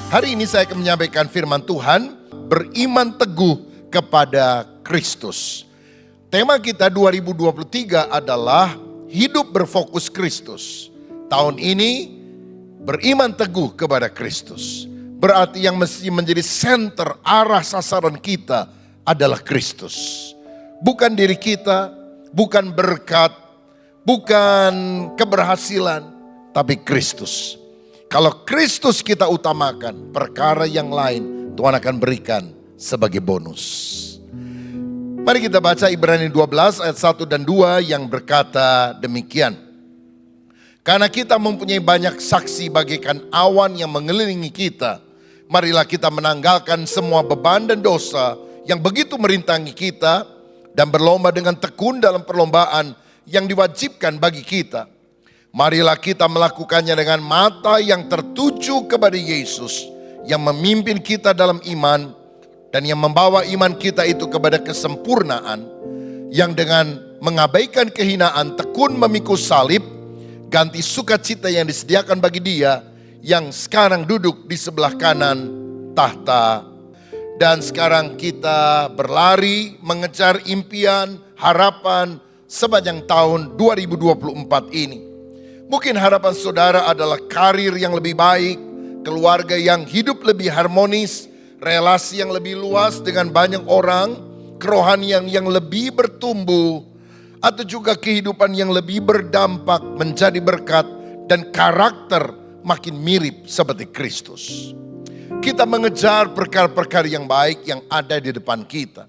Hari ini saya akan menyampaikan firman Tuhan, beriman teguh kepada Kristus. Tema kita 2023 adalah hidup berfokus Kristus. Tahun ini beriman teguh kepada Kristus. Berarti yang mesti menjadi center arah sasaran kita adalah Kristus. Bukan diri kita, bukan berkat, bukan keberhasilan, tapi Kristus. Kalau Kristus kita utamakan, perkara yang lain Tuhan akan berikan sebagai bonus. Mari kita baca Ibrani 12 ayat 1 dan 2 yang berkata demikian. Karena kita mempunyai banyak saksi bagaikan awan yang mengelilingi kita, marilah kita menanggalkan semua beban dan dosa yang begitu merintangi kita dan berlomba dengan tekun dalam perlombaan yang diwajibkan bagi kita. Marilah kita melakukannya dengan mata yang tertuju kepada Yesus yang memimpin kita dalam iman dan yang membawa iman kita itu kepada kesempurnaan, yang dengan mengabaikan kehinaan tekun memikul salib, ganti sukacita yang disediakan bagi Dia yang sekarang duduk di sebelah kanan tahta. Dan sekarang kita berlari mengejar impian, harapan sepanjang tahun 2024 ini. Mungkin harapan saudara adalah karir yang lebih baik, keluarga yang hidup lebih harmonis, relasi yang lebih luas dengan banyak orang, kerohanian yang lebih bertumbuh, atau juga kehidupan yang lebih berdampak menjadi berkat dan karakter makin mirip seperti Kristus. Kita mengejar perkara-perkara yang baik yang ada di depan kita.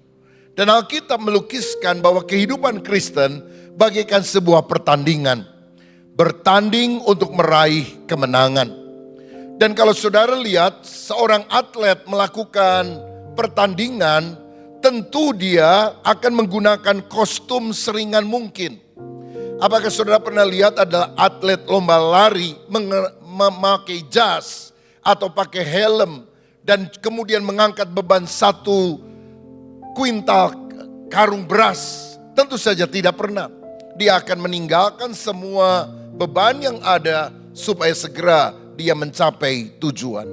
Dan Alkitab melukiskan bahwa kehidupan Kristen bagaikan sebuah pertandingan. Bertanding untuk meraih kemenangan. Dan kalau saudara lihat seorang atlet melakukan pertandingan, tentu dia akan menggunakan kostum seringan mungkin. Apakah saudara pernah lihat ada atlet lomba lari memakai jas atau pakai helm dan kemudian mengangkat beban 1 kuintal karung beras? Tentu saja tidak pernah. Dia akan meninggalkan semua beban yang ada supaya segera dia mencapai tujuan.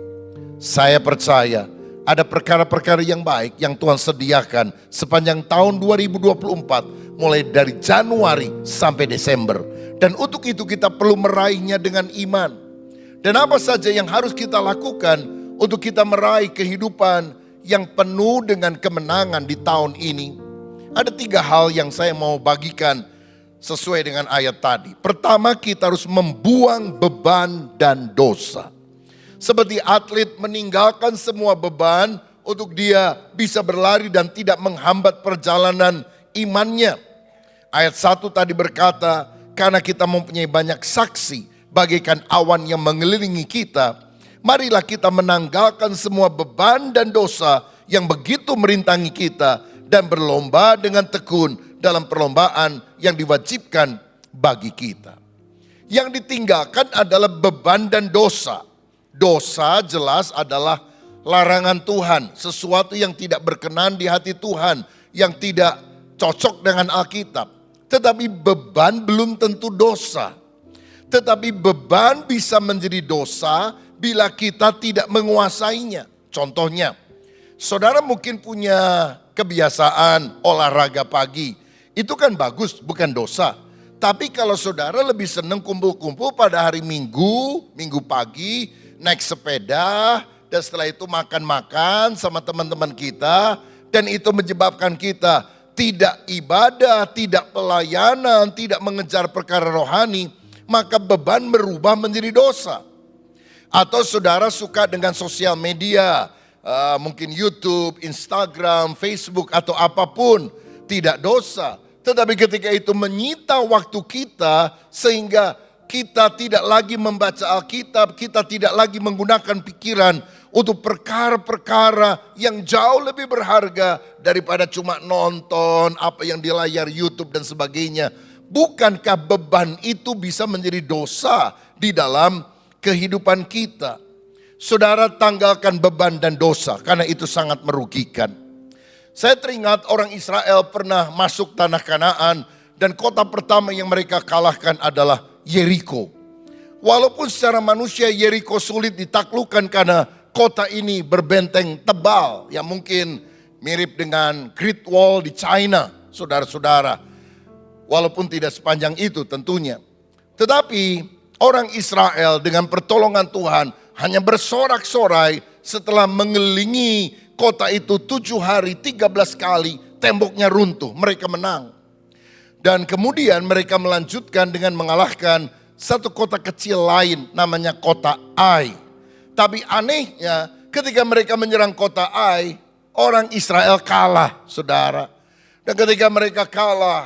Saya percaya ada perkara-perkara yang baik yang Tuhan sediakan sepanjang tahun 2024 mulai dari Januari sampai Desember. Dan untuk itu kita perlu meraihnya dengan iman. Dan apa saja yang harus kita lakukan untuk kita meraih kehidupan yang penuh dengan kemenangan di tahun ini? Ada 3 hal yang saya mau bagikan sesuai dengan ayat tadi. Pertama, kita harus membuang beban dan dosa. Seperti atlet meninggalkan semua beban untuk dia bisa berlari dan tidak menghambat perjalanan imannya. Ayat 1 tadi berkata, karena kita mempunyai banyak saksi bagaikan awan yang mengelilingi kita, marilah kita menanggalkan semua beban dan dosa yang begitu merintangi kita dan berlomba dengan tekun dalam perlombaan yang diwajibkan bagi kita. Yang ditinggalkan adalah beban dan dosa. Dosa jelas adalah larangan Tuhan, sesuatu yang tidak berkenan di hati Tuhan, yang tidak cocok dengan Alkitab. Tetapi beban belum tentu dosa. Tetapi beban bisa menjadi dosa bila kita tidak menguasainya. Contohnya, saudara mungkin punya kebiasaan olahraga pagi. Itu kan bagus, bukan dosa. Tapi kalau saudara lebih senang kumpul-kumpul pada hari Minggu, Minggu pagi, naik sepeda, dan setelah itu makan-makan sama teman-teman kita, dan itu menyebabkan kita tidak ibadah, tidak pelayanan, tidak mengejar perkara rohani, maka beban berubah menjadi dosa. Atau saudara suka dengan sosial media, mungkin YouTube, Instagram, Facebook, atau apapun, tidak dosa. Tetapi ketika itu menyita waktu kita sehingga kita tidak lagi membaca Alkitab, kita tidak lagi menggunakan pikiran untuk perkara-perkara yang jauh lebih berharga daripada cuma nonton apa yang di layar YouTube dan sebagainya. Bukankah beban itu bisa menjadi dosa di dalam kehidupan kita? Saudara, tanggalkan beban dan dosa karena itu sangat merugikan. Saya teringat orang Israel pernah masuk tanah Kanaan dan kota pertama yang mereka kalahkan adalah Yeriko. Walaupun secara manusia Yeriko sulit ditaklukkan karena kota ini berbenteng tebal yang mungkin mirip dengan Great Wall di China, saudara-saudara. Walaupun tidak sepanjang itu tentunya. Tetapi orang Israel dengan pertolongan Tuhan hanya bersorak-sorai setelah mengelilingi kota itu 7 hari 13 kali, temboknya runtuh, mereka menang. Dan kemudian mereka melanjutkan dengan mengalahkan satu kota kecil lain namanya kota Ai. Tapi anehnya ketika mereka menyerang kota Ai, orang Israel kalah, saudara. Dan ketika mereka kalah,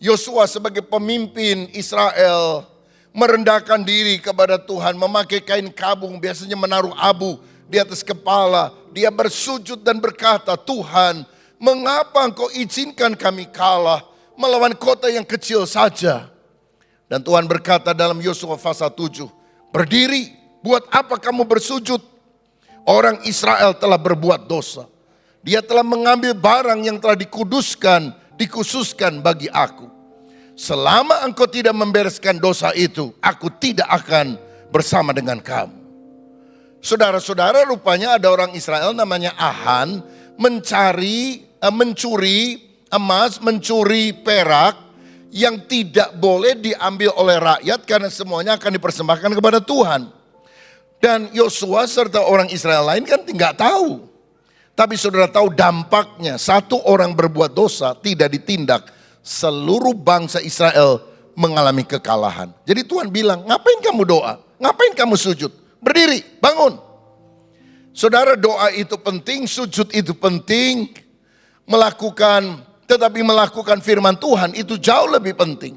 Yosua sebagai pemimpin Israel merendahkan diri kepada Tuhan, memakai kain kabung, biasanya menaruh abu di atas kepala. Dia bersujud dan berkata, Tuhan, mengapa engkau izinkan kami kalah melawan kota yang kecil saja? Dan Tuhan berkata dalam Yosua pasal 7, berdiri, buat apa kamu bersujud? Orang Israel telah berbuat dosa. Dia telah mengambil barang yang telah dikhususkan bagi aku. Selama engkau tidak membereskan dosa itu, aku tidak akan bersama dengan kamu. Saudara-saudara, rupanya ada orang Israel namanya Ahan mencuri emas, mencuri perak yang tidak boleh diambil oleh rakyat karena semuanya akan dipersembahkan kepada Tuhan. Dan Yosua serta orang Israel lain kan tidak tahu. Tapi saudara tahu dampaknya, satu orang berbuat dosa tidak ditindak, seluruh bangsa Israel mengalami kekalahan. Jadi Tuhan bilang, ngapain kamu doa? Ngapain kamu sujud? Berdiri, bangun. Saudara, doa itu penting, sujud itu penting. Tetapi melakukan firman Tuhan itu jauh lebih penting.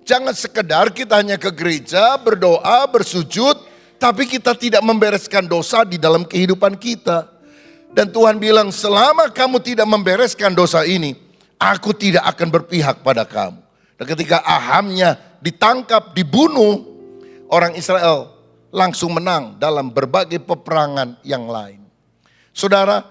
Jangan sekedar kita hanya ke gereja, berdoa, bersujud, tapi kita tidak membereskan dosa di dalam kehidupan kita. Dan Tuhan bilang, selama kamu tidak membereskan dosa ini, aku tidak akan berpihak pada kamu. Dan ketika Ahamnya ditangkap, dibunuh, orang Israel langsung menang dalam berbagai peperangan yang lain. Saudara,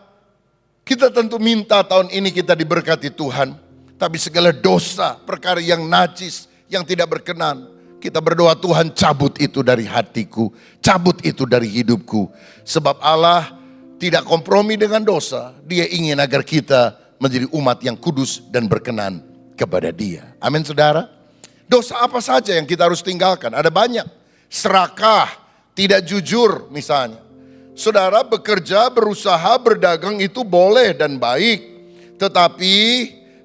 kita tentu minta tahun ini kita diberkati Tuhan. Tapi segala dosa, perkara yang najis, yang tidak berkenan, kita berdoa, Tuhan cabut itu dari hatiku, cabut itu dari hidupku. Sebab Allah tidak kompromi dengan dosa. Dia ingin agar kita menjadi umat yang kudus dan berkenan kepada Dia. Amin, saudara. Dosa apa saja yang kita harus tinggalkan? Ada banyak. Serakah, tidak jujur misalnya. Saudara, bekerja, berusaha, berdagang itu boleh dan baik. Tetapi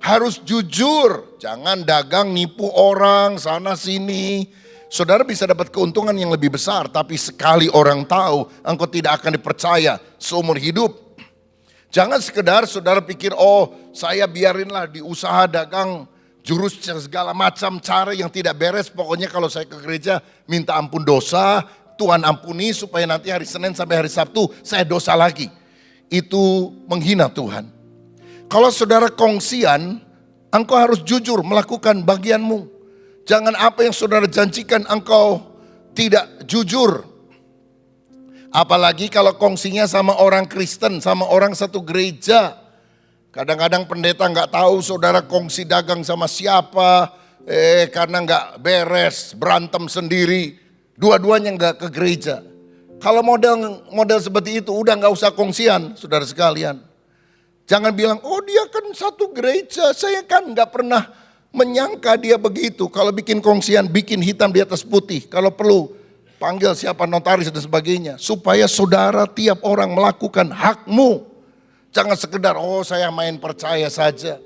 harus jujur. Jangan dagang nipu orang sana sini. Saudara bisa dapat keuntungan yang lebih besar. Tapi sekali orang tahu, engkau tidak akan dipercaya seumur hidup. Jangan sekedar saudara pikir, oh saya biarinlah di usaha dagang jurus segala macam cara yang tidak beres. Pokoknya kalau saya ke gereja minta ampun dosa, Tuhan ampuni supaya nanti hari Senin sampai hari Sabtu saya dosa lagi. Itu menghina Tuhan. Kalau saudara kongsian, engkau harus jujur melakukan bagianmu. Jangan apa yang saudara janjikan engkau tidak jujur. Apalagi kalau kongsinya sama orang Kristen, sama orang satu gereja. Kadang-kadang pendeta nggak tahu saudara kongsi dagang sama siapa. Karena nggak beres, berantem sendiri. Dua-duanya nggak ke gereja. Kalau model seperti itu udah nggak usah kongsian, saudara sekalian. Jangan bilang, oh dia kan satu gereja, saya kan nggak pernah menyangka dia begitu. Kalau bikin kongsian, bikin hitam di atas putih. Kalau perlu panggil siapa notaris dan sebagainya. Supaya saudara tiap orang melakukan hakmu. Jangan sekedar, oh saya main percaya saja.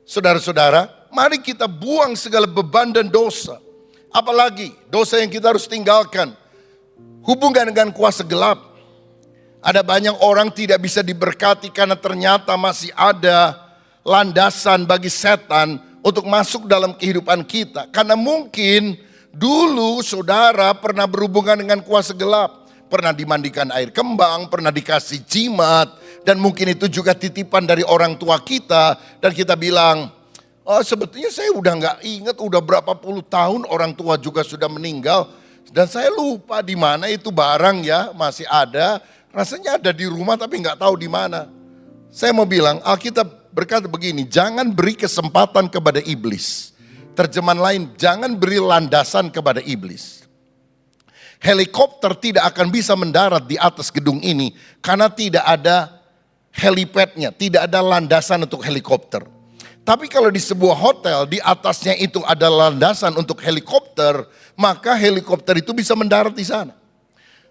Saudara-saudara, mari kita buang segala beban dan dosa. Apalagi dosa yang kita harus tinggalkan. Hubungan dengan kuasa gelap. Ada banyak orang tidak bisa diberkati karena ternyata masih ada landasan bagi setan untuk masuk dalam kehidupan kita. Karena mungkin dulu saudara pernah berhubungan dengan kuasa gelap. Pernah dimandikan air kembang, pernah dikasih jimat. Dan mungkin itu juga titipan dari orang tua kita. Dan kita bilang, oh sebetulnya saya udah gak ingat, udah berapa puluh tahun orang tua juga sudah meninggal. Dan saya lupa di mana itu barang ya, masih ada. Rasanya ada di rumah tapi gak tahu di mana. Saya mau bilang, Alkitab berkata begini, jangan beri kesempatan kepada iblis. Terjemahan lain, jangan beri landasan kepada iblis. Helikopter tidak akan bisa mendarat di atas gedung ini karena tidak ada helipadnya, tidak ada landasan untuk helikopter. Tapi kalau di sebuah hotel, di atasnya itu ada landasan untuk helikopter, maka helikopter itu bisa mendarat di sana.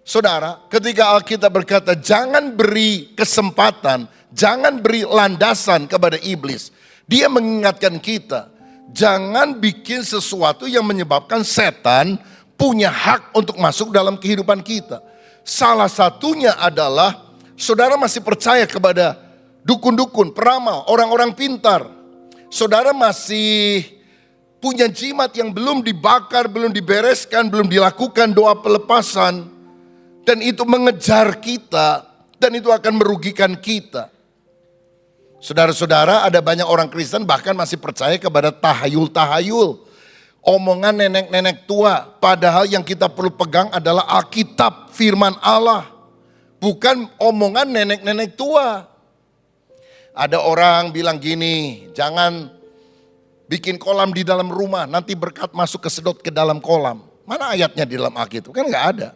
Saudara, ketika Alkitab berkata jangan beri kesempatan, jangan beri landasan kepada iblis. Dia mengingatkan kita, jangan bikin sesuatu yang menyebabkan setan punya hak untuk masuk dalam kehidupan kita. Salah satunya adalah saudara masih percaya kepada dukun-dukun, peramal, orang-orang pintar. Saudara masih punya jimat yang belum dibakar, belum dibereskan, belum dilakukan doa pelepasan. Dan itu mengejar kita dan itu akan merugikan kita. Saudara-saudara, ada banyak orang Kristen bahkan masih percaya kepada tahayul-tahayul. Omongan nenek-nenek tua, padahal yang kita perlu pegang adalah Alkitab, firman Allah. Bukan omongan nenek-nenek tua. Ada orang bilang gini, jangan bikin kolam di dalam rumah, nanti berkat masuk kesedot ke dalam kolam. Mana ayatnya di dalam Alkitab? Kan nggak ada.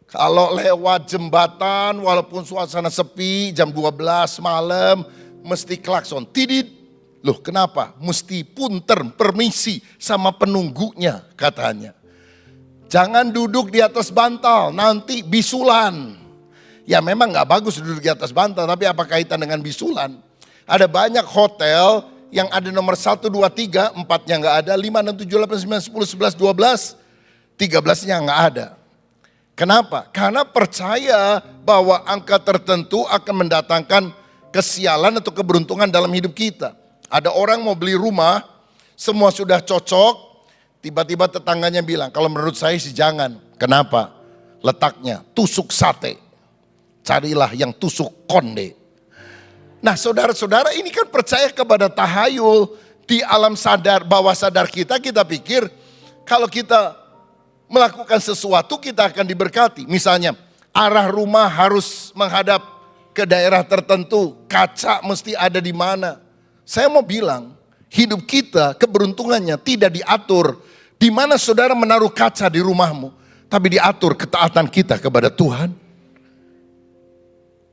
Kalau lewat jembatan, walaupun suasana sepi, jam 12 malam, mesti klakson. Tidit. Loh kenapa? Mesti punter, permisi sama penunggunya katanya. Jangan duduk di atas bantal, nanti bisulan. Ya memang gak bagus duduk di atas bantal, tapi apa kaitan dengan bisulan? Ada banyak hotel yang ada nomor 1, 2, 3, 4-nya gak ada, 5, 6, 7, 8, 9, 10, 11, 12, 13-nya gak ada. Kenapa? Karena percaya bahwa angka tertentu akan mendatangkan kesialan atau keberuntungan dalam hidup kita. Ada orang mau beli rumah, semua sudah cocok, tiba-tiba tetangganya bilang, kalau menurut saya sih jangan. Kenapa? Letaknya tusuk sate. Carilah yang tusuk konde. Nah saudara-saudara ini kan percaya kepada tahayul. Di alam sadar, bawah sadar kita pikir kalau kita melakukan sesuatu kita akan diberkati. Misalnya arah rumah harus menghadap ke daerah tertentu. Kaca mesti ada di mana. Saya mau bilang hidup kita keberuntungannya tidak diatur. Di mana saudara menaruh kaca di rumahmu. Tapi diatur ketaatan kita kepada Tuhan.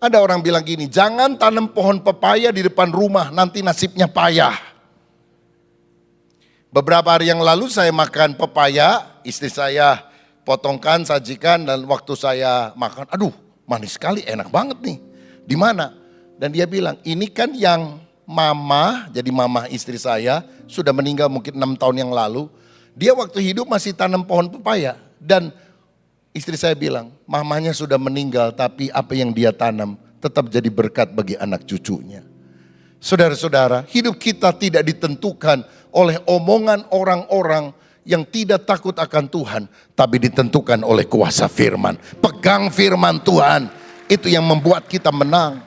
Ada orang bilang gini, jangan tanam pohon pepaya di depan rumah, nanti nasibnya payah. Beberapa hari yang lalu saya makan pepaya, istri saya potongkan, sajikan, dan waktu saya makan, aduh manis sekali, enak banget nih. Di mana? Dan dia bilang, ini kan yang mama, jadi mama istri saya, sudah meninggal mungkin 6 tahun yang lalu. Dia waktu hidup masih tanam pohon pepaya, dan istri saya bilang, mamanya sudah meninggal tapi apa yang dia tanam tetap jadi berkat bagi anak cucunya. Saudara-saudara, hidup kita tidak ditentukan oleh omongan orang-orang yang tidak takut akan Tuhan. Tapi ditentukan oleh kuasa firman. Pegang firman Tuhan, itu yang membuat kita menang.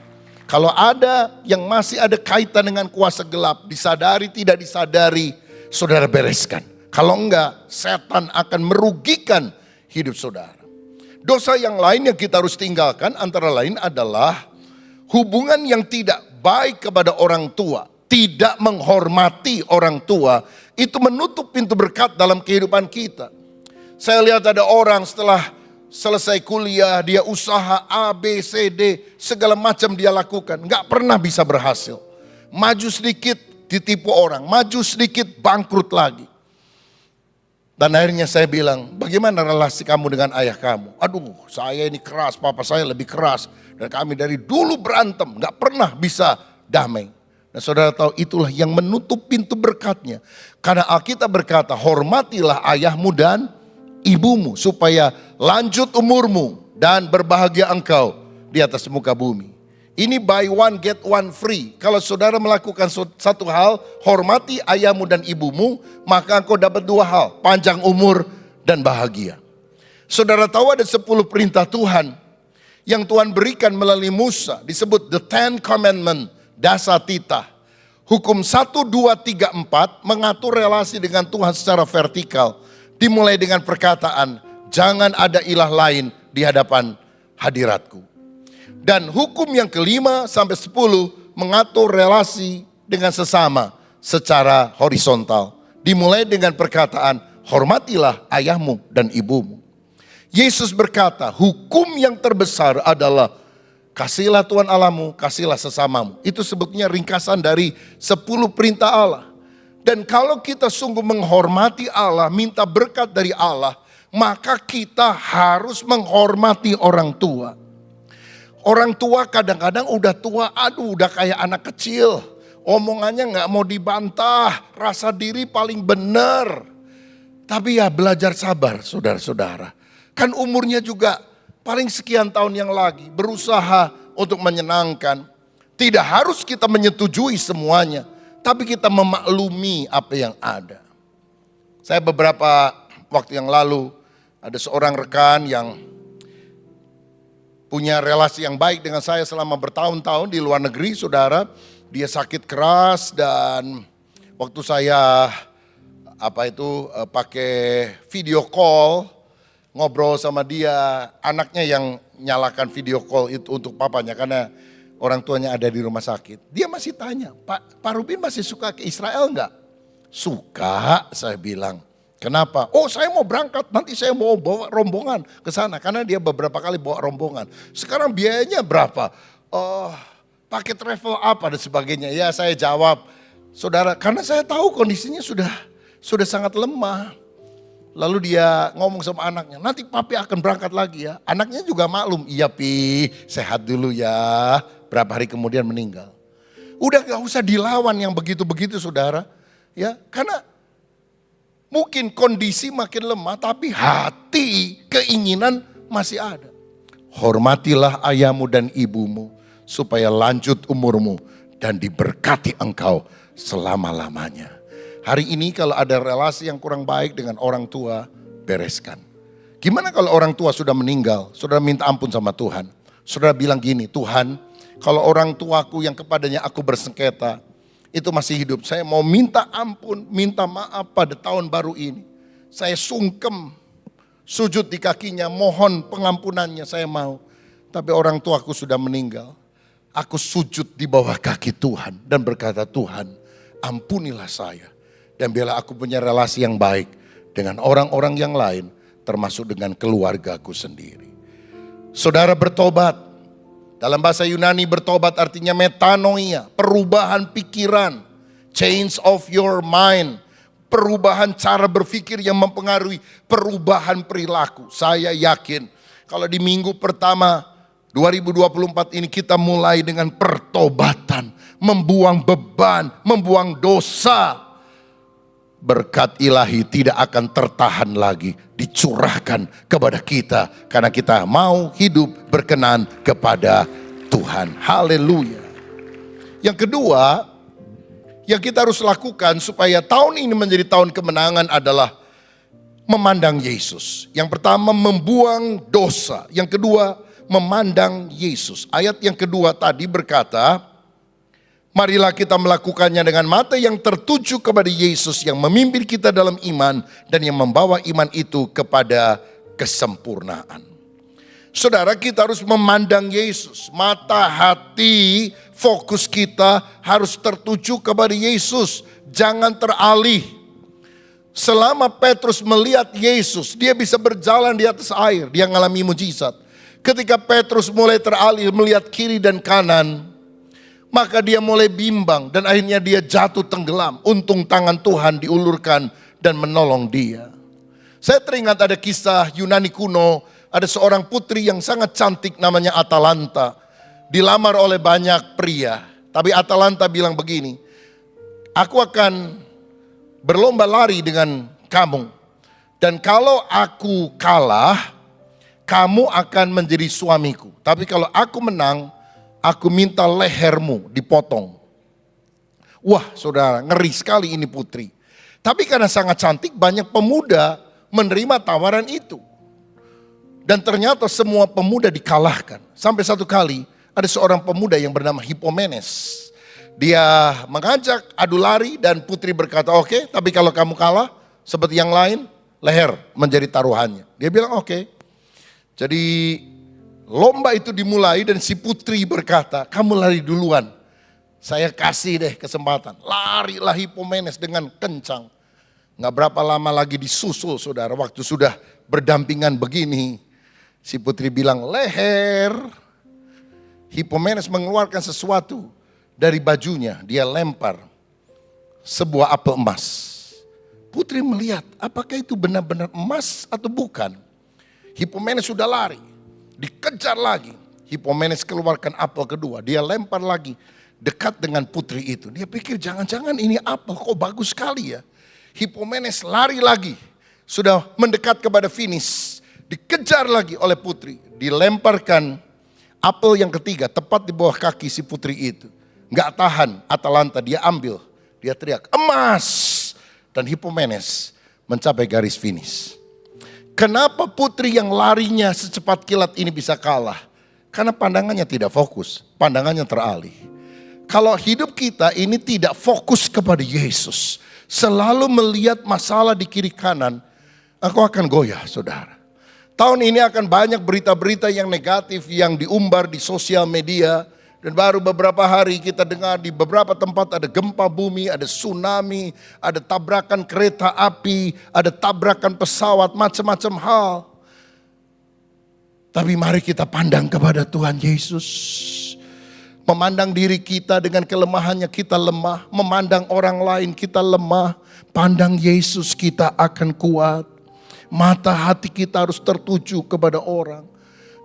Kalau ada yang masih ada kaitan dengan kuasa gelap, disadari tidak disadari, saudara bereskan. Kalau enggak, setan akan merugikan hidup saudara. Dosa yang lain yang kita harus tinggalkan antara lain adalah hubungan yang tidak baik kepada orang tua. Tidak menghormati orang tua, itu menutup pintu berkat dalam kehidupan kita. Saya lihat ada orang setelah selesai kuliah, dia usaha A, B, C, D, segala macam dia lakukan. Gak pernah bisa berhasil. Maju sedikit ditipu orang, maju sedikit bangkrut lagi. Dan akhirnya saya bilang, bagaimana relasi kamu dengan ayah kamu? Aduh, saya ini keras, papa saya lebih keras. Dan kami dari dulu berantem, gak pernah bisa damai. Nah saudara tahu itulah yang menutup pintu berkatnya. Karena Alkitab berkata, hormatilah ayahmu dan ibumu. Supaya lanjut umurmu dan berbahagia engkau di atas muka bumi. Ini buy one get one free. Kalau saudara melakukan satu hal, hormati ayahmu dan ibumu, maka engkau dapat 2 hal, panjang umur dan bahagia. Saudara tahu ada 10 perintah Tuhan yang Tuhan berikan melalui Musa, disebut the 10 commandment, dasatita. Hukum 1, 2, 3, 4 mengatur relasi dengan Tuhan secara vertikal. Dimulai dengan perkataan, jangan ada ilah lain di hadapan hadiratku. Dan hukum yang ke-5 sampai 10 mengatur relasi dengan sesama secara horizontal. Dimulai dengan perkataan, hormatilah ayahmu dan ibumu. Yesus berkata, hukum yang terbesar adalah kasihlah Tuhan Allahmu, kasihlah sesamamu. Itu sebetulnya ringkasan dari 10 perintah Allah. Dan kalau kita sungguh menghormati Allah, minta berkat dari Allah, maka kita harus menghormati orang tua. Orang tua kadang-kadang udah tua, udah kayak anak kecil. Omongannya gak mau dibantah, rasa diri paling benar. Tapi ya belajar sabar saudara-saudara. Kan umurnya juga paling sekian tahun yang lagi, berusaha untuk menyenangkan. Tidak harus kita menyetujui semuanya, tapi kita memaklumi apa yang ada. Saya beberapa waktu yang lalu, ada seorang rekan yang punya relasi yang baik dengan saya selama bertahun-tahun di luar negeri, saudara. Dia sakit keras dan waktu saya pakai video call, ngobrol sama dia, anaknya yang nyalakan video call itu untuk papanya karena orang tuanya ada di rumah sakit. Dia masih tanya, Pak Rubin masih suka ke Israel enggak? Suka, saya bilang. Kenapa? Oh, saya mau berangkat, nanti saya mau bawa rombongan ke sana. Karena dia beberapa kali bawa rombongan. Sekarang biayanya berapa? Pakai travel apa dan sebagainya. Ya saya jawab, saudara, karena saya tahu kondisinya sudah sangat lemah. Lalu dia ngomong sama anaknya, nanti papi akan berangkat lagi ya. Anaknya juga maklum, iya pi, sehat dulu ya. Berapa hari kemudian meninggal. Udah gak usah dilawan yang begitu-begitu saudara. Ya, karena mungkin kondisi makin lemah tapi hati, keinginan masih ada. Hormatilah ayahmu dan ibumu supaya lanjut umurmu dan diberkati engkau selama-lamanya. Hari ini kalau ada relasi yang kurang baik dengan orang tua, bereskan. Gimana kalau orang tua sudah meninggal, saudara minta ampun sama Tuhan. Saudara bilang gini, Tuhan, kalau orang tuaku yang kepadanya aku bersengketa, itu masih hidup. Saya mau minta ampun, minta maaf pada tahun baru ini. Saya sungkem, sujud di kakinya, mohon pengampunannya, saya mau. Tapi orang tuaku sudah meninggal. Aku sujud di bawah kaki Tuhan dan berkata, Tuhan, ampunilah saya. Dan biarlah aku punya relasi yang baik dengan orang-orang yang lain, termasuk dengan keluargaku sendiri. Saudara bertobat, dalam bahasa Yunani bertobat artinya metanoia, perubahan pikiran, change of your mind, perubahan cara berpikir yang mempengaruhi perubahan perilaku. Saya yakin kalau di minggu pertama 2024 ini kita mulai dengan pertobatan, membuang beban, membuang dosa. Berkat ilahi tidak akan tertahan lagi, dicurahkan kepada kita karena kita mau hidup berkenan kepada Tuhan. Haleluya. Yang kedua, yang kita harus lakukan supaya tahun ini menjadi tahun kemenangan adalah memandang Yesus. Yang pertama, membuang dosa. Yang kedua, memandang Yesus. Ayat yang kedua tadi berkata, marilah kita melakukannya dengan mata yang tertuju kepada Yesus yang memimpin kita dalam iman dan yang membawa iman itu kepada kesempurnaan. Saudara, kita harus memandang Yesus. Mata, hati, fokus kita harus tertuju kepada Yesus. Jangan teralih. Selama Petrus melihat Yesus, dia bisa berjalan di atas air, dia mengalami mujizat. Ketika Petrus mulai teralih melihat kiri dan kanan, maka dia mulai bimbang dan akhirnya dia jatuh tenggelam. Untung tangan Tuhan diulurkan dan menolong dia. Saya teringat ada kisah Yunani kuno, ada seorang putri yang sangat cantik namanya Atalanta. Dilamar oleh banyak pria, tapi Atalanta bilang begini, aku akan berlomba lari dengan kamu. Dan kalau aku kalah, kamu akan menjadi suamiku. Tapi kalau aku menang, aku minta lehermu dipotong. Wah saudara, ngeri sekali ini putri. Tapi karena sangat cantik, banyak pemuda menerima tawaran itu. Dan ternyata semua pemuda dikalahkan. Sampai satu kali ada seorang pemuda yang bernama Hippomenes. Dia mengajak adu lari dan putri berkata, oke, tapi kalau kamu kalah seperti yang lain, leher menjadi taruhannya. Dia bilang oke. Jadi lomba itu dimulai dan si putri berkata, kamu lari duluan. Saya kasih deh kesempatan. Larilah Hippomenes dengan kencang. Nggak berapa lama lagi disusul saudara. Waktu sudah berdampingan begini. Si putri bilang leher. Hipomenes mengeluarkan sesuatu dari bajunya. Dia lempar sebuah apel emas. Putri melihat apakah itu benar-benar emas atau bukan. Hipomenes sudah lari. Dikejar lagi. Hipomenes keluarkan apel kedua. Dia lempar lagi dekat dengan putri itu. Dia pikir jangan-jangan ini apel kok bagus sekali ya. Hipomenes lari lagi. Sudah mendekat kepada finish. Dikejar lagi oleh putri. Dilemparkan apel yang ketiga tepat di bawah kaki si putri itu. Nggak tahan Atalanta, dia ambil. Dia teriak emas. Dan Hipomenes mencapai garis finish. Kenapa putri yang larinya secepat kilat ini bisa kalah? Karena pandangannya tidak fokus, pandangannya teralih. Kalau hidup kita ini tidak fokus kepada Yesus, selalu melihat masalah di kiri kanan, aku akan goyah saudara. Tahun ini akan banyak berita-berita yang negatif yang diumbar di sosial media. Dan baru beberapa hari kita dengar di beberapa tempat ada gempa bumi, ada tsunami, ada tabrakan kereta api, ada tabrakan pesawat, macam-macam hal. Tapi mari kita pandang kepada Tuhan Yesus. Memandang diri kita dengan kelemahannya kita lemah. Memandang orang lain kita lemah. Pandang Yesus kita akan kuat. Mata hati kita harus tertuju kepada orang.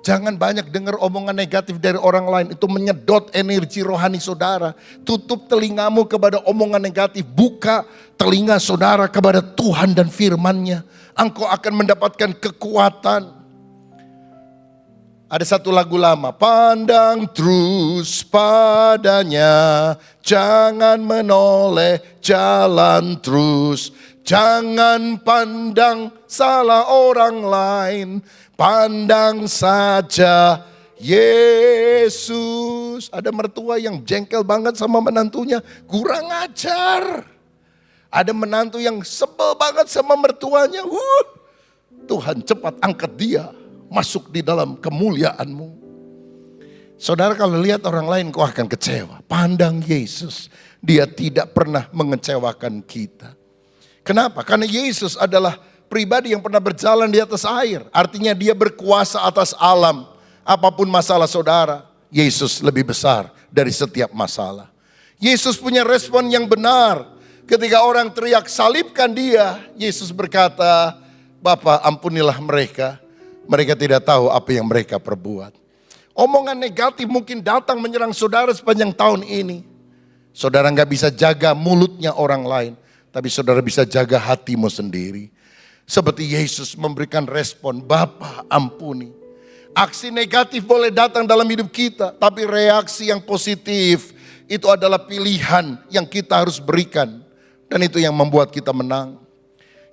Jangan banyak dengar omongan negatif dari orang lain. Itu menyedot energi rohani saudara. Tutup telingamu kepada omongan negatif. Buka telinga saudara kepada Tuhan dan firman-Nya. Engkau akan mendapatkan kekuatan. Ada satu lagu lama. Pandang terus padanya. Jangan menoleh, jalan terus. Jangan pandang salah orang lain. Pandang saja Yesus. Ada mertua yang jengkel banget sama menantunya. Kurang ajar. Ada menantu yang sebel banget sama mertuanya. Tuhan cepat angkat dia. Masuk di dalam kemuliaan-Mu. Saudara kalau lihat orang lain kau akan kecewa. Pandang Yesus. Dia tidak pernah mengecewakan kita. Kenapa? Karena Yesus adalah pribadi yang pernah berjalan di atas air. Artinya dia berkuasa atas alam. Apapun masalah saudara, Yesus lebih besar dari setiap masalah. Yesus punya respon yang benar. Ketika orang teriak salibkan dia, Yesus berkata, Bapa ampunilah mereka. Mereka tidak tahu apa yang mereka perbuat. Omongan negatif mungkin datang menyerang saudara sepanjang tahun ini. Saudara gak bisa jaga mulutnya orang lain. Tapi saudara bisa jaga hatimu sendiri. Seperti Yesus memberikan respon, Bapa ampuni. Aksi negatif boleh datang dalam hidup kita. Tapi reaksi yang positif itu adalah pilihan yang kita harus berikan. Dan itu yang membuat kita menang.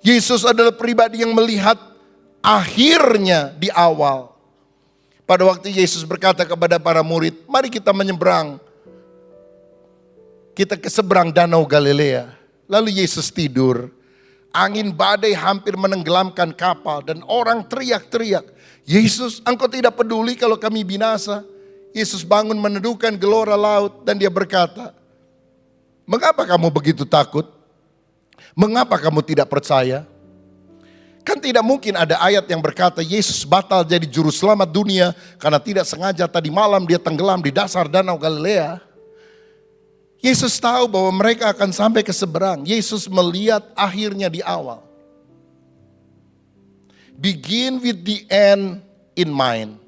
Yesus adalah pribadi yang melihat akhirnya di awal. Pada waktu Yesus berkata kepada para murid, mari kita menyeberang. Kita ke seberang danau Galilea. Lalu Yesus tidur. Angin badai hampir menenggelamkan kapal. Dan orang teriak-teriak. Yesus, engkau tidak peduli kalau kami binasa. Yesus bangun meneduhkan gelora laut. Dan dia berkata, mengapa kamu begitu takut? Mengapa kamu tidak percaya? Kan tidak mungkin ada ayat yang berkata Yesus batal jadi juru selamat dunia. Karena tidak sengaja tadi malam dia tenggelam di dasar danau Galilea. Yesus tahu bahwa mereka akan sampai ke seberang. Yesus melihat akhirnya di awal. Begin with the end in mind.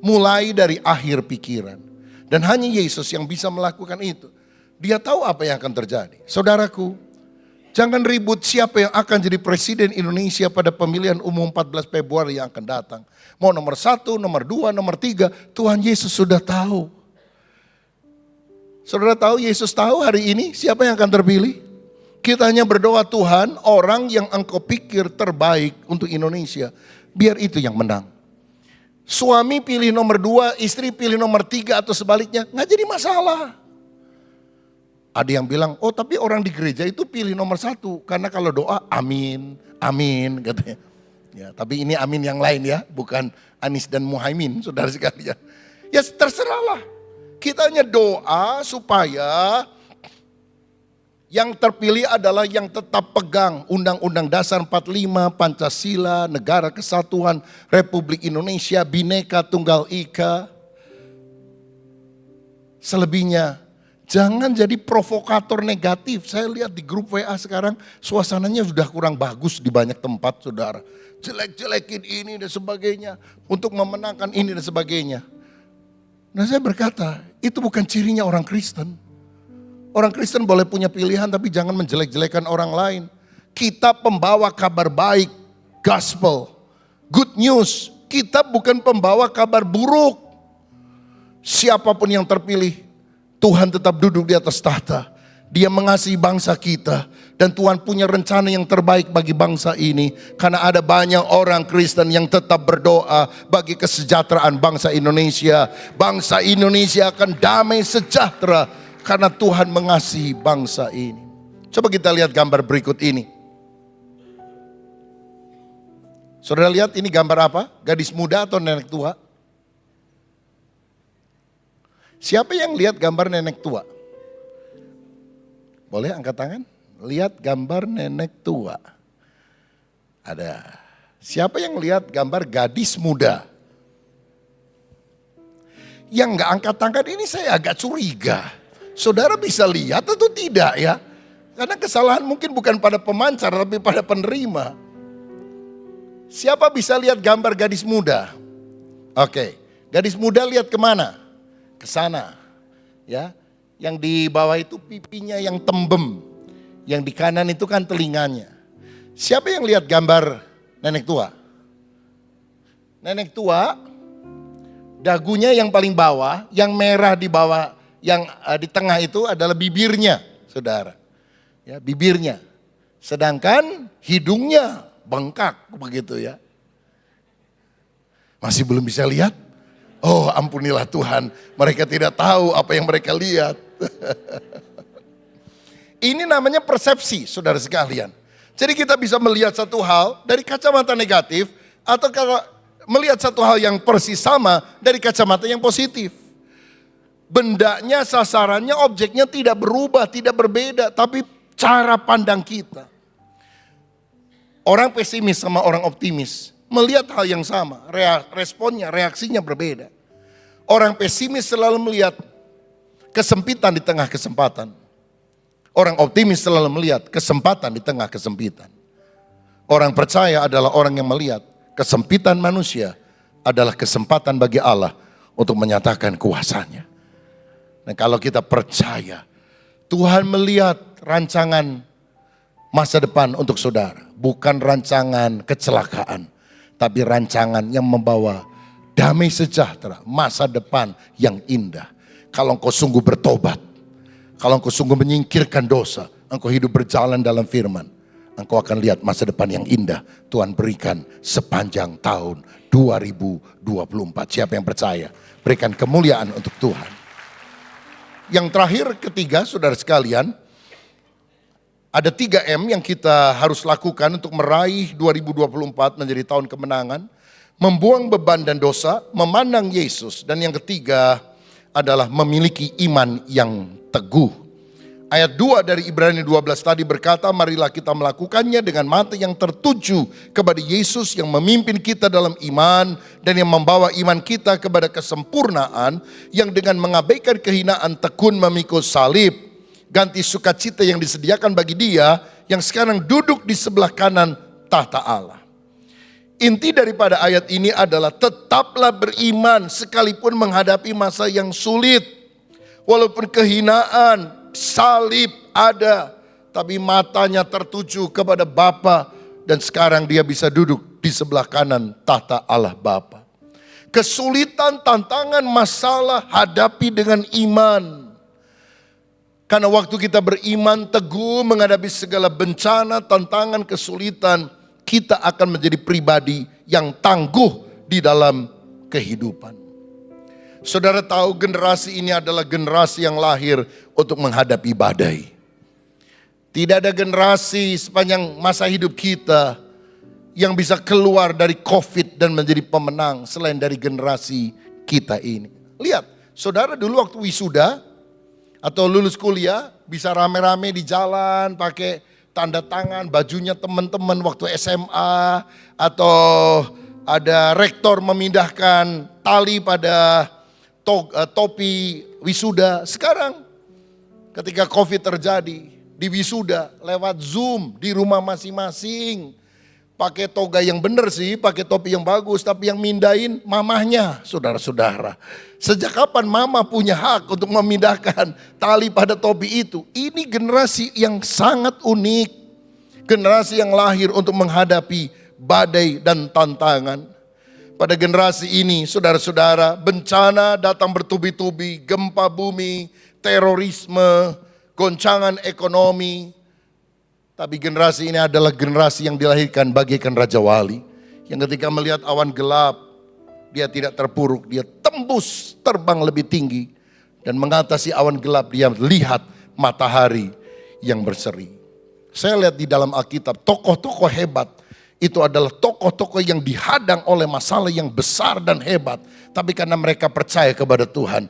Mulai dari akhir pikiran. Dan hanya Yesus yang bisa melakukan itu. Dia tahu apa yang akan terjadi. Saudaraku, jangan ribut siapa yang akan jadi presiden Indonesia pada pemilihan umum 14 Februari yang akan datang. Mau nomor 1, nomor 2, nomor 3. Tuhan Yesus sudah tahu. Saudara tahu, Yesus tahu hari ini siapa yang akan terpilih. Kita hanya berdoa, Tuhan, orang yang engkau pikir terbaik untuk Indonesia, biar itu yang menang. Suami pilih nomor 2, istri pilih nomor 3 atau sebaliknya, nggak jadi masalah. Ada yang bilang, oh tapi orang di gereja itu pilih nomor 1, karena kalau doa amin, amin katanya. Ya, tapi ini amin yang lain ya, bukan Anies dan Muhaimin, saudara sekalian. Ya terserahlah. Kita hanya doa supaya Yang terpilih adalah yang tetap pegang Undang-Undang Dasar 45, Pancasila, Negara Kesatuan Republik Indonesia, Bhinneka Tunggal Ika. Selebihnya, jangan jadi provokator negatif. Saya lihat di grup WA sekarang, suasananya sudah kurang bagus di banyak tempat, saudara. Jelek-jelekin ini dan sebagainya, untuk memenangkan ini dan sebagainya. Nah saya berkata, itu bukan cirinya orang Kristen. Orang Kristen boleh punya pilihan tapi jangan menjelek-jelekan orang lain. Kita pembawa kabar baik, gospel, good news. Kita bukan pembawa kabar buruk. Siapapun yang terpilih, Tuhan tetap duduk di atas tahta. Dia mengasihi bangsa kita. Dan Tuhan punya rencana yang terbaik bagi bangsa ini. Karena ada banyak orang Kristen yang tetap berdoa bagi kesejahteraan bangsa Indonesia. Bangsa Indonesia akan damai sejahtera. Karena Tuhan mengasihi bangsa ini. Coba kita lihat gambar berikut ini. Saudara lihat ini gambar apa? Gadis muda atau nenek tua? Siapa yang lihat gambar nenek tua? Boleh angkat tangan? Lihat gambar nenek tua. Ada. Siapa yang lihat gambar gadis muda? Yang gak angkat tangan ini saya agak curiga. Saudara bisa lihat atau tidak ya? Karena kesalahan mungkin bukan pada pemancar tapi pada penerima. Siapa bisa lihat gambar gadis muda? Oke, gadis muda lihat kemana? Ke sana. Ya, yang di bawah itu pipinya yang tembem. Yang di kanan itu kan telinganya. Siapa yang lihat gambar nenek tua? Nenek tua, dagunya yang paling bawah, yang merah di bawah. Yang di tengah itu adalah bibirnya, saudara. Ya, bibirnya. Sedangkan hidungnya bengkak begitu ya. Masih belum bisa lihat? Oh, ampunilah Tuhan, mereka tidak tahu apa yang mereka lihat. Ini namanya persepsi, saudara sekalian. Jadi kita bisa melihat satu hal dari kacamata negatif atau melihat satu hal yang persis sama dari kacamata yang positif. Bendanya, sasarannya, objeknya tidak berubah, tidak berbeda. Tapi cara pandang kita. Orang pesimis sama orang optimis melihat hal yang sama. Responnya, reaksinya berbeda. Orang pesimis selalu melihat kesempitan di tengah kesempatan. Orang optimis selalu melihat kesempatan di tengah kesempitan. Orang percaya adalah orang yang melihat kesempitan manusia adalah kesempatan bagi Allah untuk menyatakan kuasanya. Nah kalau kita percaya, Tuhan melihat rancangan masa depan untuk saudara. Bukan rancangan kecelakaan, tapi rancangan yang membawa damai sejahtera, masa depan yang indah. Kalau engkau sungguh bertobat, kalau engkau sungguh menyingkirkan dosa, engkau hidup berjalan dalam firman, engkau akan lihat masa depan yang indah Tuhan berikan sepanjang tahun 2024. Siapa yang percaya? Berikan kemuliaan untuk Tuhan. Yang terakhir, ketiga, saudara sekalian, ada 3M yang kita harus lakukan untuk meraih 2024 menjadi tahun kemenangan. Membuang beban dan dosa, memandang Yesus. Dan yang ketiga adalah memiliki iman yang teguh. Ayat 2 dari Ibrani 12 tadi berkata, marilah kita melakukannya dengan mata yang tertuju kepada Yesus yang memimpin kita dalam iman dan yang membawa iman kita kepada kesempurnaan, yang dengan mengabaikan kehinaan tekun memikul salib, ganti sukacita yang disediakan bagi Dia yang sekarang duduk di sebelah kanan tahta Allah. Inti daripada ayat ini adalah tetaplah beriman sekalipun menghadapi masa yang sulit. Walaupun kehinaan, salib ada, tapi matanya tertuju kepada Bapa dan sekarang dia bisa duduk di sebelah kanan tahta Allah Bapa. Kesulitan, tantangan, masalah hadapi dengan iman. Karena waktu kita beriman teguh menghadapi segala bencana, tantangan, kesulitan, kita akan menjadi pribadi yang tangguh di dalam kehidupan. Saudara tahu generasi ini adalah generasi yang lahir untuk menghadapi badai. Tidak ada generasi sepanjang masa hidup kita yang bisa keluar dari COVID dan menjadi pemenang selain dari generasi kita ini. Lihat, saudara dulu waktu wisuda atau lulus kuliah, bisa rame-rame di jalan pakai tanda tangan bajunya teman-teman waktu SMA, atau ada rektor memindahkan tali pada topi wisuda. Sekarang ketika COVID terjadi, di wisuda lewat Zoom di rumah masing-masing. Pakai toga yang benar sih, pakai topi yang bagus, tapi yang mindahin mamahnya, saudara-saudara. Sejak kapan mama punya hak untuk memindahkan tali pada topi itu? Ini generasi yang sangat unik. Generasi yang lahir untuk menghadapi badai dan tantangan. Pada generasi ini, saudara-saudara, bencana datang bertubi-tubi, gempa bumi, terorisme, goncangan ekonomi. Tapi generasi ini adalah generasi yang dilahirkan bagaikan Raja Wali. Yang ketika melihat awan gelap, dia tidak terpuruk, dia tembus terbang lebih tinggi. Dan mengatasi awan gelap, dia lihat matahari yang berseri. Saya lihat di dalam Alkitab, tokoh-tokoh hebat itu adalah tokoh-tokoh yang dihadang oleh masalah yang besar dan hebat. Tapi karena mereka percaya kepada Tuhan,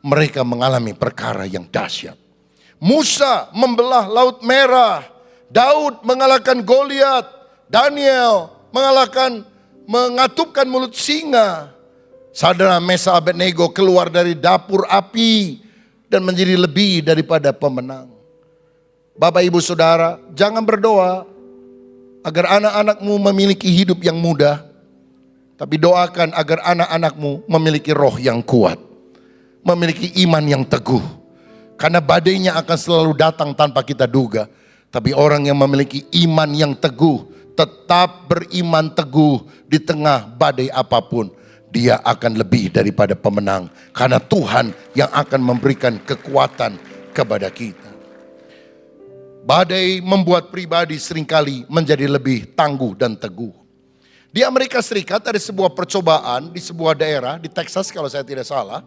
mereka mengalami perkara yang dahsyat. Musa membelah Laut Merah, Daud mengalahkan Goliat, Daniel mengatupkan mulut singa. Sadra, Mesa, Abednego keluar dari dapur api dan menjadi lebih daripada pemenang. Bapak Ibu Saudara, jangan berdoa agar anak-anakmu memiliki hidup yang mudah, tapi doakan agar anak-anakmu memiliki roh yang kuat, memiliki iman yang teguh. Karena badainya akan selalu datang tanpa kita duga. Tapi orang yang memiliki iman yang teguh, tetap beriman teguh di tengah badai apapun, dia akan lebih daripada pemenang. Karena Tuhan yang akan memberikan kekuatan kepada kita. Badai membuat pribadi seringkali menjadi lebih tangguh dan teguh. Di Amerika Serikat ada sebuah percobaan di sebuah daerah, di Texas kalau saya tidak salah.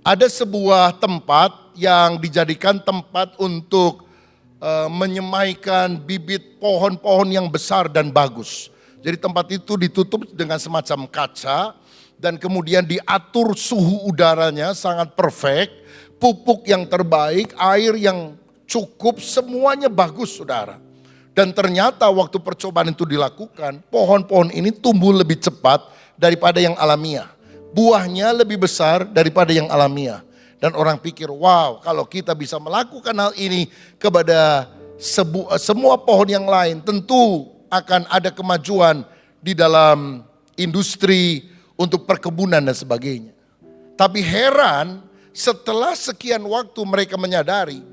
Ada sebuah tempat yang dijadikan tempat untuk menyemaikan bibit pohon-pohon yang besar dan bagus. Jadi tempat itu ditutup dengan semacam kaca dan kemudian diatur suhu udaranya sangat perfect, pupuk yang terbaik, air yang cukup, semuanya bagus saudara. Dan ternyata waktu percobaan itu dilakukan, pohon-pohon ini tumbuh lebih cepat daripada yang alamiah. Buahnya lebih besar daripada yang alamiah. Dan orang pikir, wow, kalau kita bisa melakukan hal ini kepada semua pohon yang lain, tentu akan ada kemajuan di dalam industri untuk perkebunan dan sebagainya. Tapi heran, setelah sekian waktu mereka menyadari,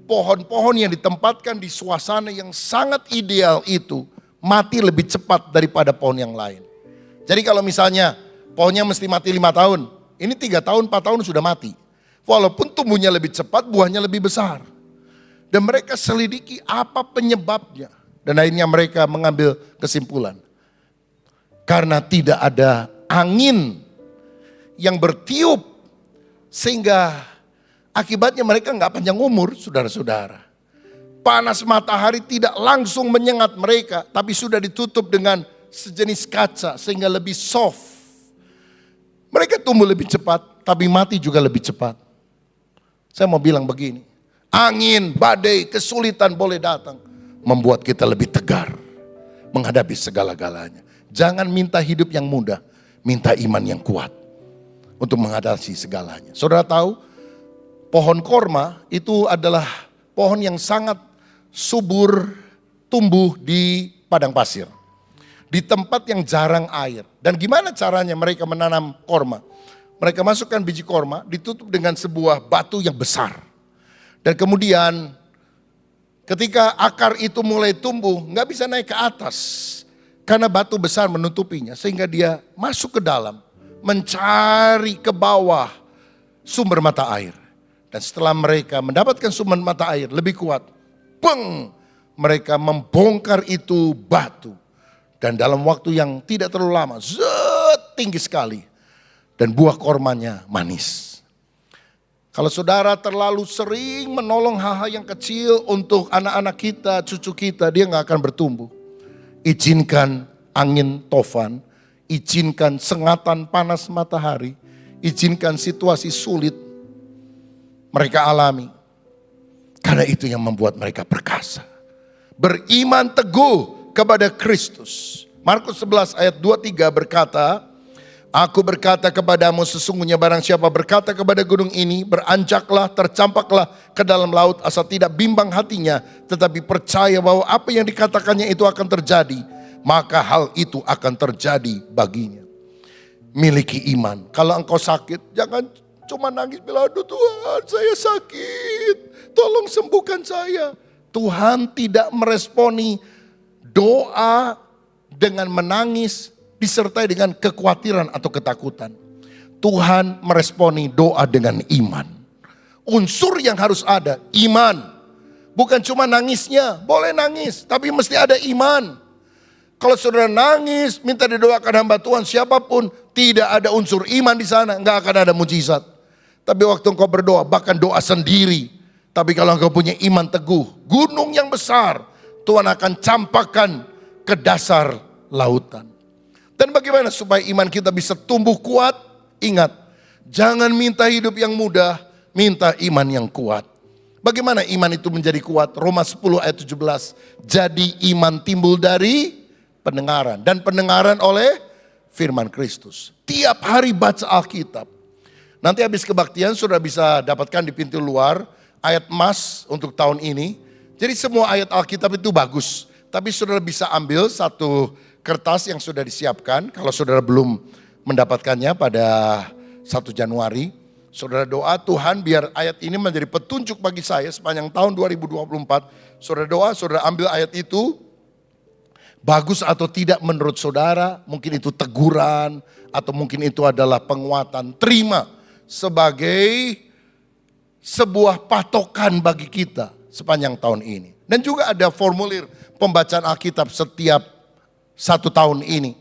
pohon-pohon yang ditempatkan di suasana yang sangat ideal itu mati lebih cepat daripada pohon yang lain. Jadi kalau misalnya pohonnya mesti mati 5 tahun, ini 3 tahun, 4 tahun sudah mati. Walaupun tumbuhnya lebih cepat, buahnya lebih besar. Dan mereka selidiki apa penyebabnya. Dan akhirnya mereka mengambil kesimpulan. Karena tidak ada angin yang bertiup. Sehingga akibatnya mereka nggak panjang umur, saudara-saudara. Panas matahari tidak langsung menyengat mereka. Tapi sudah ditutup dengan sejenis kaca sehingga lebih soft. Mereka tumbuh lebih cepat, tapi mati juga lebih cepat. Saya mau bilang begini, angin, badai, kesulitan boleh datang, membuat kita lebih tegar menghadapi segala-galanya. Jangan minta hidup yang mudah, minta iman yang kuat untuk menghadapi segalanya. Saudara tahu, pohon korma itu adalah pohon yang sangat subur tumbuh di padang pasir. Di tempat yang jarang air. Dan gimana caranya mereka menanam korma? Mereka masukkan biji korma, ditutup dengan sebuah batu yang besar. Dan kemudian ketika akar itu mulai tumbuh, nggak bisa naik ke atas. Karena batu besar menutupinya, sehingga dia masuk ke dalam, mencari ke bawah sumber mata air. Dan setelah mereka mendapatkan sumber mata air lebih kuat, mereka membongkar itu batu. Dan dalam waktu yang tidak terlalu lama, tinggi sekali. Dan buah kormanya manis. Kalau saudara terlalu sering menolong hal-hal yang kecil untuk anak-anak kita, cucu kita, dia gak akan bertumbuh. Izinkan angin tofan, izinkan sengatan panas matahari, izinkan situasi sulit mereka alami. Karena itu yang membuat mereka perkasa. Beriman teguh kepada Kristus. Markus 11 ayat 23 berkata, Aku berkata kepadamu, sesungguhnya barang siapa berkata kepada gunung ini, beranjaklah, tercampaklah ke dalam laut, asal tidak bimbang hatinya, tetapi percaya bahwa apa yang dikatakannya itu akan terjadi, maka hal itu akan terjadi baginya. Miliki iman. Kalau engkau sakit, jangan cuma nangis bilang, aduh Tuhan saya sakit, tolong sembuhkan saya. Tuhan tidak meresponi doa dengan menangis disertai dengan kekhawatiran atau ketakutan. Tuhan meresponi doa dengan iman. Unsur yang harus ada, iman. Bukan cuma nangisnya, boleh nangis, tapi mesti ada iman. Kalau saudara nangis, minta didoakan hamba Tuhan, siapapun, tidak ada unsur iman di sana, enggak akan ada mujizat. Tapi waktu engkau berdoa, bahkan doa sendiri, tapi kalau engkau punya iman teguh, gunung yang besar, Tuhan akan campakkan ke dasar lautan. Dan bagaimana supaya iman kita bisa tumbuh kuat? Ingat, jangan minta hidup yang mudah, minta iman yang kuat. Bagaimana iman itu menjadi kuat? Roma 10 ayat 17. Jadi iman timbul dari pendengaran. Dan pendengaran oleh firman Kristus. Tiap hari baca Alkitab. Nanti habis kebaktian sudah bisa dapatkan di pintu luar ayat emas untuk tahun ini. Jadi semua ayat Alkitab itu bagus. Tapi saudara bisa ambil satu kertas yang sudah disiapkan. Kalau saudara belum mendapatkannya pada 1 Januari. Saudara doa, Tuhan biar ayat ini menjadi petunjuk bagi saya sepanjang tahun 2024. Saudara doa, saudara ambil ayat itu. Bagus atau tidak menurut saudara. Mungkin itu teguran. Atau mungkin itu adalah penguatan. Terima sebagai sebuah patokan bagi kita sepanjang tahun ini. Dan juga ada formulir pembacaan Alkitab setiap 1 tahun ini.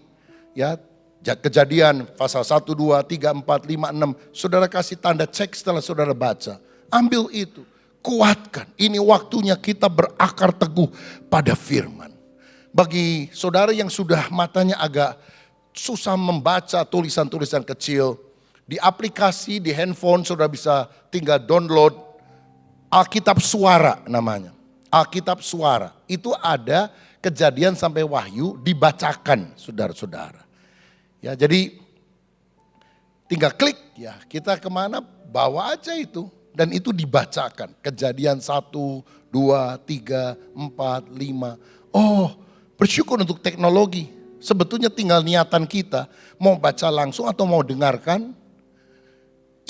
Ya, Kejadian pasal 1, 2, 3, 4, 5, 6. Saudara kasih tanda cek setelah saudara baca. Ambil itu, kuatkan. Ini waktunya kita berakar teguh pada firman. Bagi saudara yang sudah matanya agak susah membaca tulisan-tulisan kecil, di aplikasi, di handphone saudara bisa tinggal download Alkitab Suara namanya. Alkitab Suara. Itu ada Kejadian sampai Wahyu dibacakan saudara-saudara. Ya, jadi tinggal klik ya, kita kemana bawa aja itu. Dan itu dibacakan. Kejadian 1, 2, 3, 4, 5. Oh, bersyukur untuk teknologi. Sebetulnya tinggal niatan kita. Mau baca langsung atau mau dengarkan.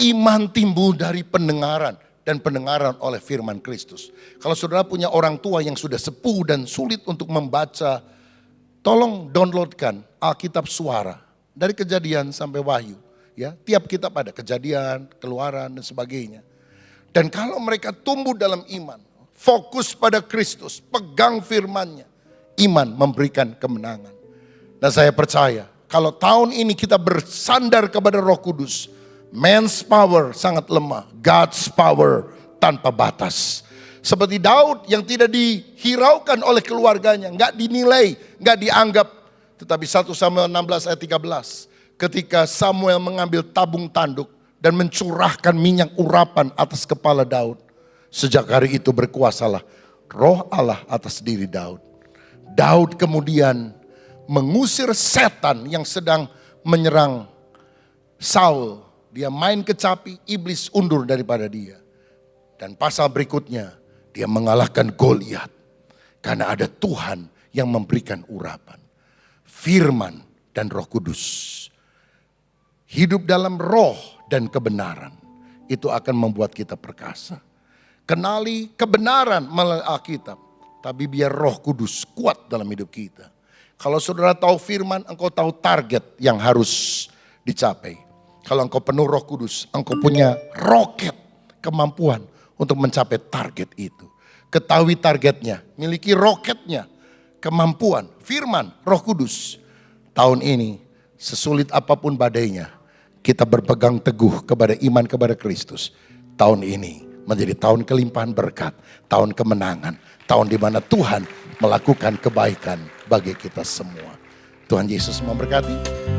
Iman timbul dari pendengaran. Dan pendengaran oleh firman Kristus. Kalau saudara punya orang tua yang sudah sepuh dan sulit untuk membaca, tolong downloadkan Alkitab Suara dari Kejadian sampai Wahyu. Ya, tiap kitab ada Kejadian, Keluaran dan sebagainya. Dan kalau mereka tumbuh dalam iman, fokus pada Kristus, pegang firman-Nya, iman memberikan kemenangan. Dan saya percaya kalau tahun ini kita bersandar kepada Roh Kudus, man's power sangat lemah, God's power tanpa batas. Seperti Daud yang tidak dihiraukan oleh keluarganya, enggak dinilai, enggak dianggap. Tetapi 1 Samuel 16 ayat 13, ketika Samuel mengambil tabung tanduk dan mencurahkan minyak urapan atas kepala Daud. Sejak hari itu berkuasalah Roh Allah atas diri Daud. Daud kemudian mengusir setan yang sedang menyerang Saul. Dia main kecapi, iblis undur daripada dia. Dan pasal berikutnya, dia mengalahkan Goliat. Karena ada Tuhan yang memberikan urapan. Firman dan Roh Kudus. Hidup dalam roh dan kebenaran. Itu akan membuat kita perkasa. Kenali kebenaran melalui Alkitab. Tapi biar Roh Kudus kuat dalam hidup kita. Kalau saudara tahu firman, engkau tahu target yang harus dicapai. Kalau engkau penuh Roh Kudus, engkau punya roket kemampuan untuk mencapai target itu. Ketahui targetnya, miliki roketnya, kemampuan, firman, Roh Kudus. Tahun ini, sesulit apapun badainya, kita berpegang teguh kepada iman kepada Kristus. Tahun ini menjadi tahun kelimpahan berkat, tahun kemenangan, tahun di mana Tuhan melakukan kebaikan bagi kita semua. Tuhan Yesus memberkati.